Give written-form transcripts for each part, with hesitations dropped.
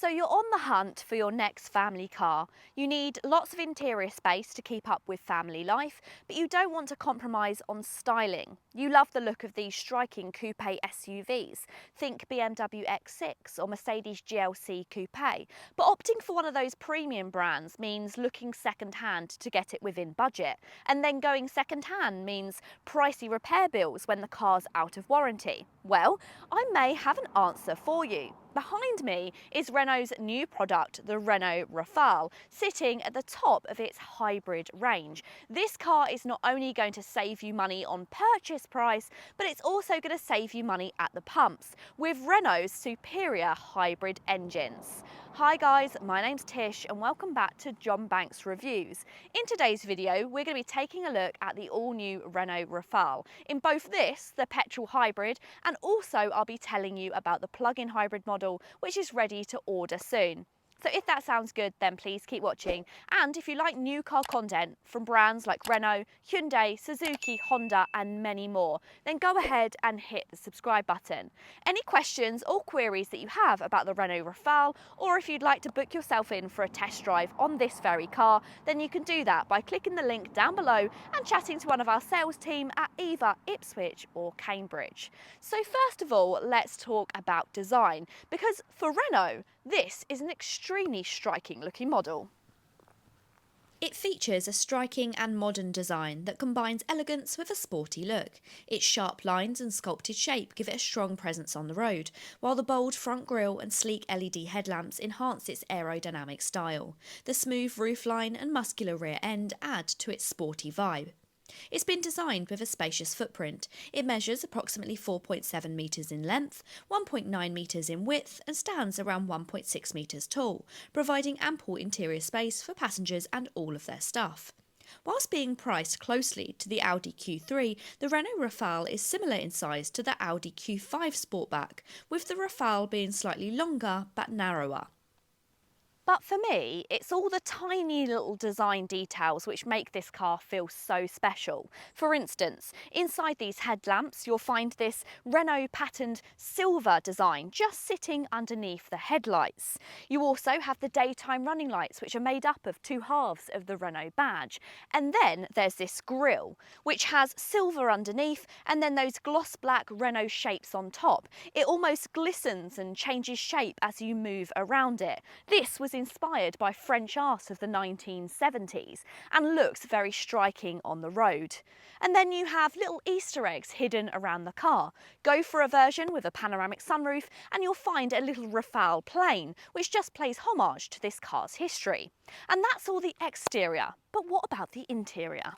So you're on the hunt for your next family car. You need lots of interior space to keep up with family life, but you don't want to compromise on styling. You love the look of these striking coupe SUVs. Think BMW X6 or Mercedes GLC Coupe. But opting for one of those premium brands means looking second-hand to get it within budget. And then going second-hand means pricey repair bills when the car's out of warranty. Well, I may have an answer for you. Behind me is Renault's new product, the Renault Rafale, sitting at the top of its hybrid range. This car is not only going to save you money on purchase price, but it's also going to save you money at the pumps with Renault's superior hybrid engines. Hi guys, my name's Tish and welcome back to John Banks Reviews. In today's video, we're going to be taking a look at the all-new Renault Rafale. In both this, the petrol hybrid, and also I'll be telling you about the plug-in hybrid model, which is ready to order soon. So if that sounds good, then please keep watching. And if you like new car content from brands like Renault, Hyundai, Suzuki, Honda, and many more, then go ahead and hit the subscribe button. Any questions or queries that you have about the Renault Rafale, or if you'd like to book yourself in for a test drive on this very car, then you can do that by clicking the link down below and chatting to one of our sales team at either Ipswich or Cambridge. So first of all, let's talk about design, because for Renault, this is an extremely striking looking model. It features a striking and modern design that combines elegance with a sporty look. Its sharp lines and sculpted shape give it a strong presence on the road, while the bold front grille and sleek LED headlamps enhance its aerodynamic style. The smooth roofline and muscular rear end add to its sporty vibe. It's been designed with a spacious footprint. It measures approximately 4.7 metres in length, 1.9 metres in width and stands around 1.6 metres tall, providing ample interior space for passengers and all of their stuff. Whilst being priced closely to the Audi Q3, the Renault Rafale is similar in size to the Audi Q5 Sportback, with the Rafale being slightly longer but narrower. But for me, it's all the tiny little design details which make this car feel so special. For instance, inside these headlamps, you'll find this Renault patterned silver design just sitting underneath the headlights. You also have the daytime running lights, which are made up of two halves of the Renault badge. And then there's this grille, which has silver underneath and then those gloss black Renault shapes on top. It almost glistens and changes shape as you move around it. This was inspired by French art of the 1970s and looks very striking on the road. And then you have little Easter eggs hidden around the car. Go for a version with a panoramic sunroof and you'll find a little Rafale plane, which just pays homage to this car's history. And that's all the exterior, but what about the interior?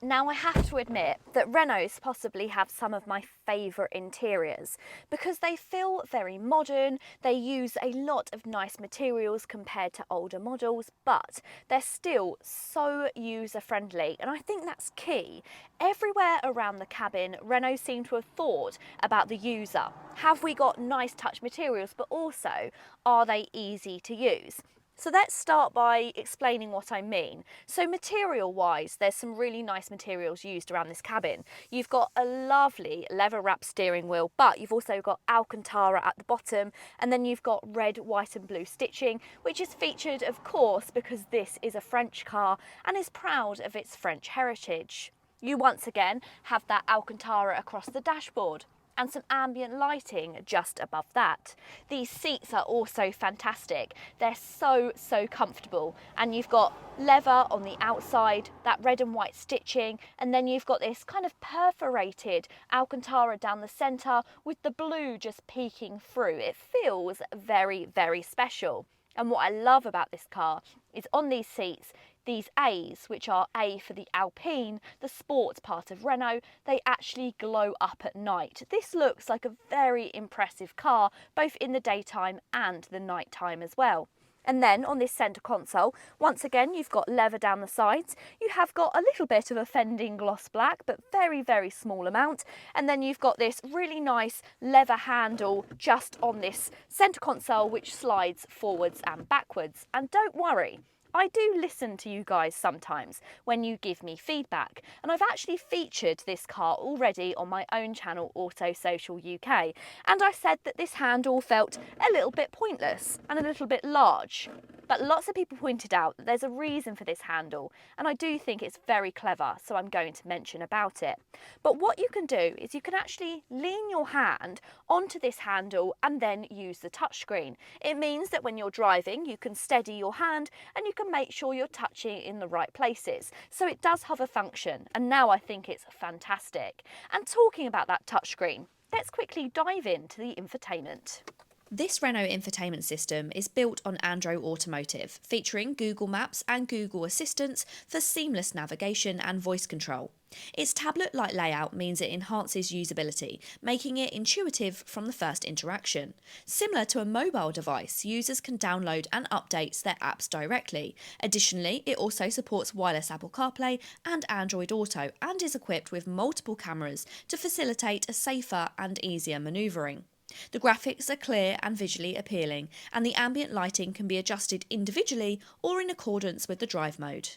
Now I have to admit that Renaults possibly have some of my favourite interiors because they feel very modern, they use a lot of nice materials compared to older models, but they're still so user friendly and I think that's key. Everywhere around the cabin, Renault seem to have thought about the user. Have we got nice touch materials, but also are they easy to use? So let's start by explaining what I mean. So material-wise, there's some really nice materials used around this cabin. You've got a lovely leather-wrapped steering wheel, but you've also got Alcantara at the bottom, and then you've got red, white and blue stitching, which is featured, of course, because this is a French car and is proud of its French heritage. You once again have that Alcantara across the dashboard and some ambient lighting just above that. These seats are also fantastic. They're so comfortable, and you've got leather on the outside, that red and white stitching, and then you've got this kind of perforated Alcantara down the centre with the blue just peeking through. It feels very special. And what I love about this car is on these seats, these A's, which are A for the Alpine, the sports part of Renault, they actually glow up at night. This looks like a very impressive car, both in the daytime and the nighttime as well. And then on this centre console, once again, you've got leather down the sides. You have got a little bit of a fending gloss black, but very small amount. And then you've got this really nice leather handle just on this centre console, which slides forwards and backwards. And don't worry, I do listen to you guys sometimes when you give me feedback, and I've actually featured this car already on my own channel, Auto Social UK, and I said that this handle felt a little bit pointless and a little bit large. But lots of people pointed out that there's a reason for this handle, and I do think it's very clever, so I'm going to mention about it. But what you can do is you can actually lean your hand onto this handle and then use the touchscreen. It means that when you're driving, you can steady your hand and you can make sure you're touching in the right places. So it does have a function, and now I think it's fantastic. And talking about that touchscreen, let's quickly dive into the infotainment. This Renault infotainment system is built on Android Automotive, featuring Google Maps and Google Assistance for seamless navigation and voice control. Its tablet-like layout means it enhances usability, making it intuitive from the first interaction. Similar to a mobile device, users can download and update their apps directly. Additionally, it also supports wireless Apple CarPlay and Android Auto, and is equipped with multiple cameras to facilitate a safer and easier manoeuvring. The graphics are clear and visually appealing, and the ambient lighting can be adjusted individually or in accordance with the drive mode.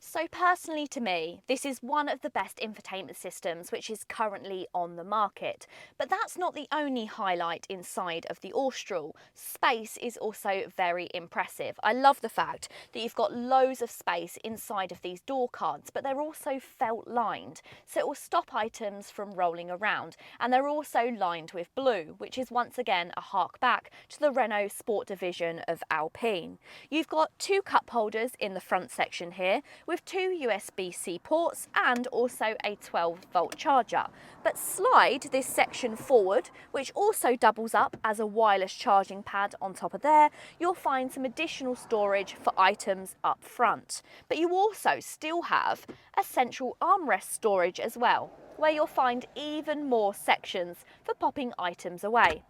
So personally to me, this is one of the best infotainment systems which is currently on the market. But that's not the only highlight inside of the Austral. Space is also very impressive. I love the fact that you've got loads of space inside of these door cards, but they're also felt lined, so it will stop items from rolling around. And they're also lined with blue, which is once again a hark back to the Renault Sport division of Alpine. You've got two cup holders in the front section here, with two USB-C ports and also a 12-volt charger. But slide this section forward, which also doubles up as a wireless charging pad on top of there, you'll find some additional storage for items up front. But you also still have a central armrest storage as well, where you'll find even more sections for popping items away.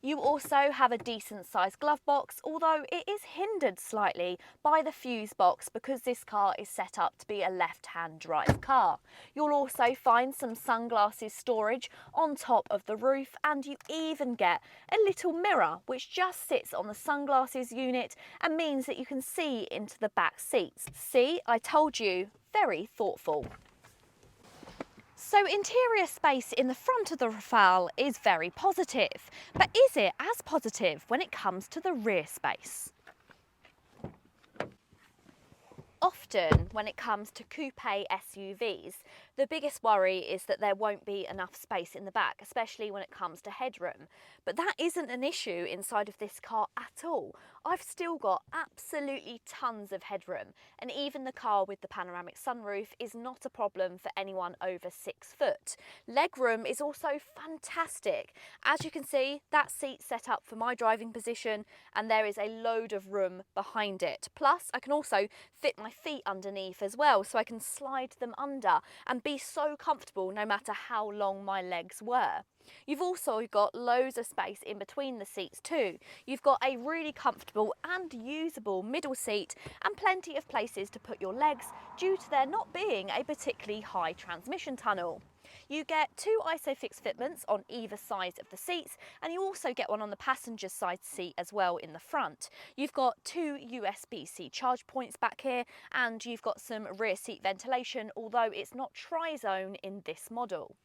You also have a decent sized glove box, although it is hindered slightly by the fuse box because this car is set up to be a left-hand drive car. You'll also find some sunglasses storage on top of the roof, and you even get a little mirror which just sits on the sunglasses unit and means that you can see into the back seats. See, I told you, very thoughtful. So interior space in the front of the Rafale is very positive, but is it as positive when it comes to the rear space? Often when it comes to coupe SUVs, the biggest worry is that there won't be enough space in the back, especially when it comes to headroom. But that isn't an issue inside of this car at all. I've still got absolutely tons of headroom, and even the car with the panoramic sunroof is not a problem for anyone over 6 foot. Legroom is also fantastic. As you can see, that seat's set up for my driving position, and there is a load of room behind it. Plus, I can also fit my feet underneath as well, so I can slide them under and be so comfortable no matter how long my legs were. You've also got loads of space in between the seats too. You've got a really comfortable and usable middle seat and plenty of places to put your legs due to there not being a particularly high transmission tunnel. You get two ISOFIX fitments on either side of the seats, and you also get one on the passenger side seat as well in the front. You've got two USB-C charge points back here, and you've got some rear seat ventilation, although it's not tri-zone in this model.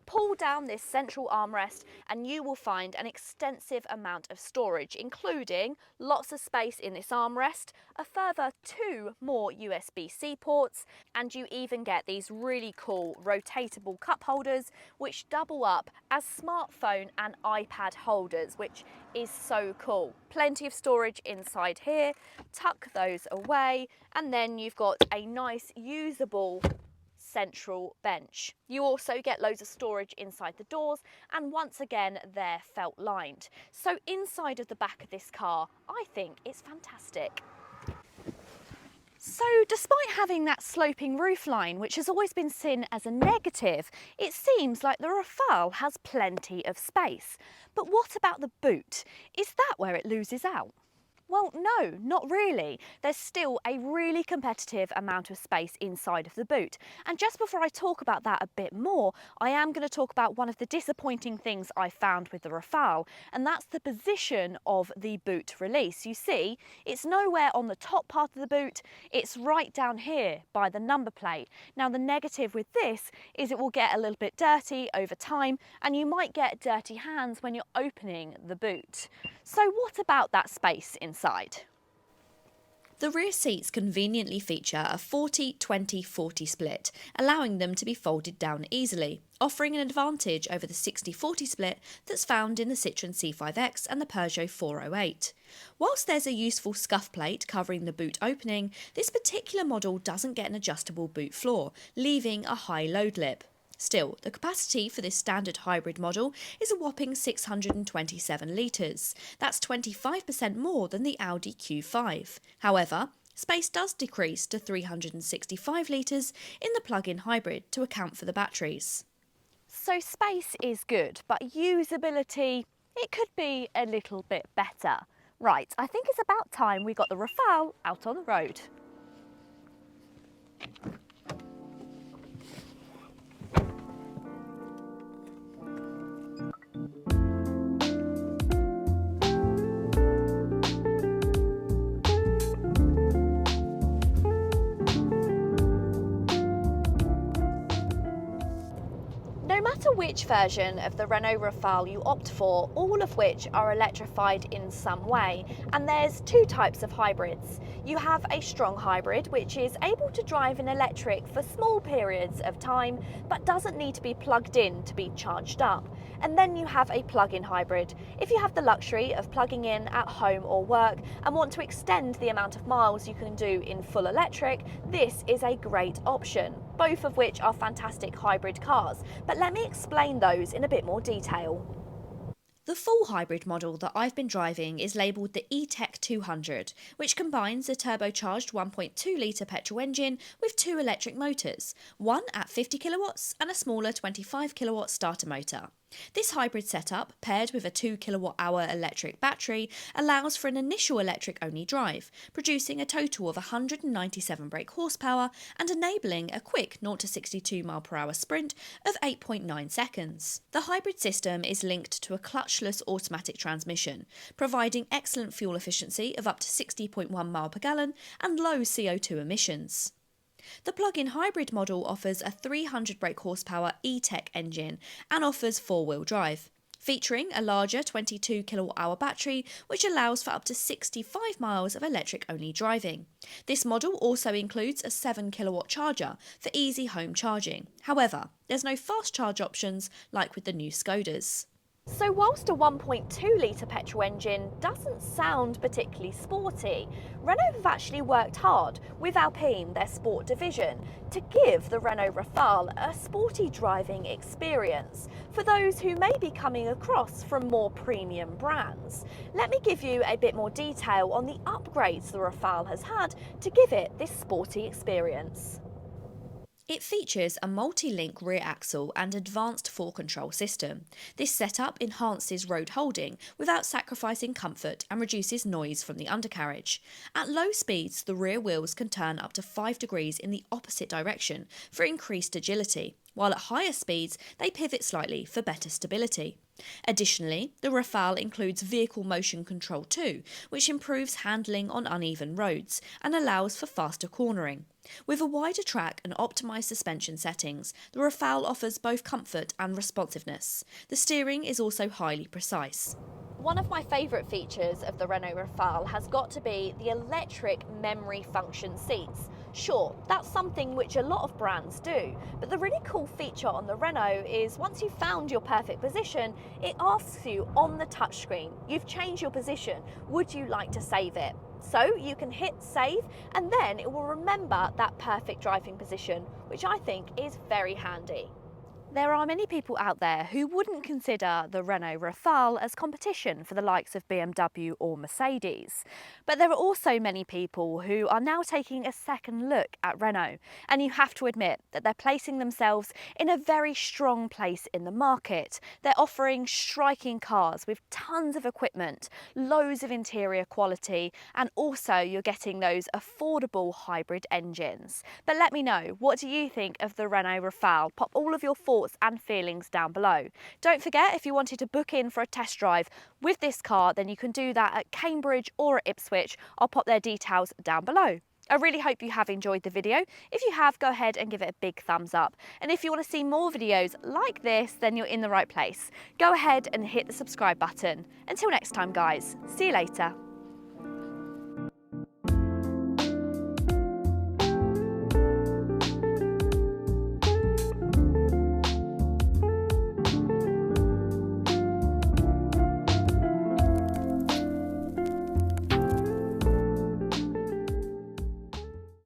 Pull down this central armrest and you will find an extensive amount of storage, including lots of space in this armrest, a further 2 more USB-C ports, and you even get these really cool rotatable cup holders which double up as smartphone and iPad holders, which is so cool. Plenty of storage inside here, tuck those away, and then you've got a nice usable central bench. You also get loads of storage inside the doors, and once again they're felt lined. So inside of the back of this car, I think it's fantastic. So despite having that sloping roofline, which has always been seen as a negative, it seems like the Rafale has plenty of space. But what about the boot? Is that where it loses out? Well, no, not really. There's still a really competitive amount of space inside of the boot. And just before I talk about that a bit more, I am going to talk about one of the disappointing things I found with the Rafale, and that's the position of the boot release. You see, it's nowhere on the top part of the boot, it's right down here by the number plate. Now, the negative with this is it will get a little bit dirty over time, and you might get dirty hands when you're opening the boot. So what about that space inside? The rear seats conveniently feature a 40-20-40 split, allowing them to be folded down easily, offering an advantage over the 60-40 split that's found in the Citroën C5X and the Peugeot 408. Whilst there's a useful scuff plate covering the boot opening, this particular model doesn't get an adjustable boot floor, leaving a high load lip. Still, the capacity for this standard hybrid model is a whopping 627 litres. That's 25% more than the Audi Q5. However, space does decrease to 365 litres in the plug-in hybrid to account for the batteries. So space is good, but usability, it could be a little bit better. Right, I think it's about time we got the Rafale out on the road. No matter which version of the Renault Rafale you opt for, all of which are electrified in some way, and there's two types of hybrids. You have a strong hybrid, which is able to drive in electric for small periods of time, but doesn't need to be plugged in to be charged up. And then you have a plug-in hybrid. If you have the luxury of plugging in at home or work and want to extend the amount of miles you can do in full electric, this is a great option, both of which are fantastic hybrid cars. But let me explain those in a bit more detail. The full hybrid model that I've been driving is labelled the E-Tech 200, which combines a turbocharged 1.2 litre petrol engine with two electric motors, one at 50 kilowatts and a smaller 25 kilowatt starter motor. This hybrid setup, paired with a 2 kilowatt-hour electric battery, allows for an initial electric-only drive, producing a total of 197 brake horsepower and enabling a quick 0 to 62 mph sprint of 8.9 seconds. The hybrid system is linked to a clutchless automatic transmission, providing excellent fuel efficiency of up to 60.1 mpg and low CO2 emissions. The plug-in hybrid model offers a 300 brake horsepower E-Tech engine and offers four-wheel drive, featuring a larger 22 kilowatt-hour battery which allows for up to 65 miles of electric-only driving. This model also includes a 7 kilowatt charger for easy home charging. However, there's no fast charge options like with the new Skodas. So whilst a 1.2 litre petrol engine doesn't sound particularly sporty, Renault have actually worked hard with Alpine, their sport division, to give the Renault Rafale a sporty driving experience for those who may be coming across from more premium brands. Let me give you a bit more detail on the upgrades the Rafale has had to give it this sporty experience. It features a multi-link rear axle and advanced 4Control system. This setup enhances road holding without sacrificing comfort and reduces noise from the undercarriage. At low speeds, the rear wheels can turn up to 5 degrees in the opposite direction for increased agility, while at higher speeds they pivot slightly for better stability. Additionally, the Rafale includes vehicle motion control too, which improves handling on uneven roads and allows for faster cornering. With a wider track and optimised suspension settings, the Rafale offers both comfort and responsiveness. The steering is also highly precise. One of my favourite features of the Renault Rafale has got to be the electric memory function seats. Sure, that's something which a lot of brands do, but the really cool feature on the Renault is once you've found your perfect position, it asks you on the touchscreen, you've changed your position, would you like to save it? So you can hit save and then it will remember that perfect driving position, which I think is very handy. There are many people out there who wouldn't consider the Renault Rafale as competition for the likes of BMW or Mercedes. But there are also many people who are now taking a second look at Renault, and you have to admit that they're placing themselves in a very strong place in the market. They're offering striking cars with tons of equipment, loads of interior quality, and also you're getting those affordable hybrid engines. But let me know, what do you think of the Renault Rafale? Pop all of your thoughts and feelings down below. Don't forget, if you wanted to book in for a test drive with this car, then you can do that at Cambridge or at Ipswich. I'll pop their details down below. I really hope you have enjoyed the video. If you have, go ahead and give it a big thumbs up. And if you want to see more videos like this, then you're in the right place. Go ahead and hit the subscribe button. Until next time, guys, see you later.